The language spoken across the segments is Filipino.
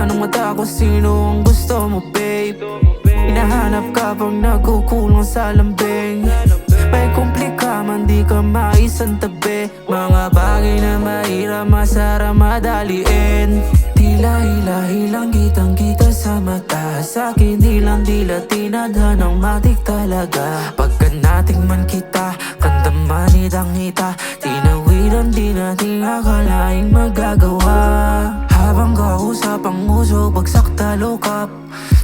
kita ng mata ko, sino ang gusto mo babe? Hinahanap ka pag nagkukulong sa lambing. May kumplika man di ka maisang tabi. Mga bagay na mahirap masarap madaliin. Tila hilang kitang kita sa mata. Sa'kin nilang dila tinadhanang matik talaga. Pagka natingman kita, kandaman itang hita. Tinawiran di natin akalaing magagawa. Habang kausap ang uso, bagsak talukap.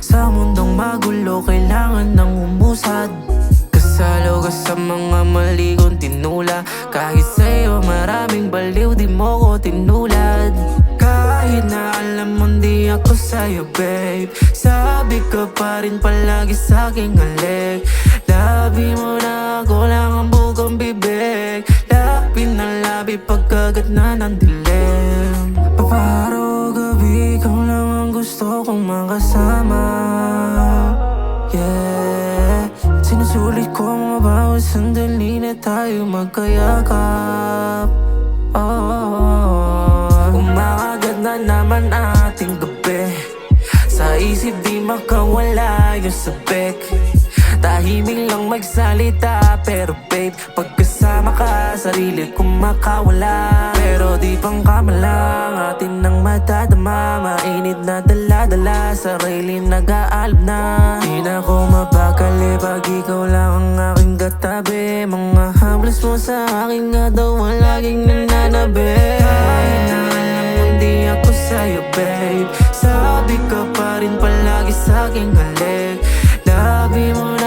Sa mundong magulo, kailangan ng umusad. Kasalo ka sa mga mali kong tinula. Kahit sa'yo maraming baliw, di mo ko tinulad. Kahit na alam mo di ako sa'yo babe, sabi ka pa rin palagi sa'king halik. Labi mo na ako lang ang bukang bibig. Labi na labi pagkagat na ng dilim. Paparo gabi, ikaw lang ang gusto kong makasama. Yeah, sinusulit ko mga bawat sandali na tayo magkayakap. Umakagat na naman ating gabi. Sa isip di makawala yung sabik. Tahimik lang magsalita pero babe, pagkasama ka, sarili kong makawala. Pero di pang kamalang atin nang madadama. Mainit na dala-dala, sarili nag-aalab na. Di na ko mapakali pag ikaw lang ang aking katabi. Mga hablas mo sa aking katawan laging nananabi. Kahit na alam mo di ako sa'yo babe, sabi ka pa rin palagi sa'king halik. Labi mo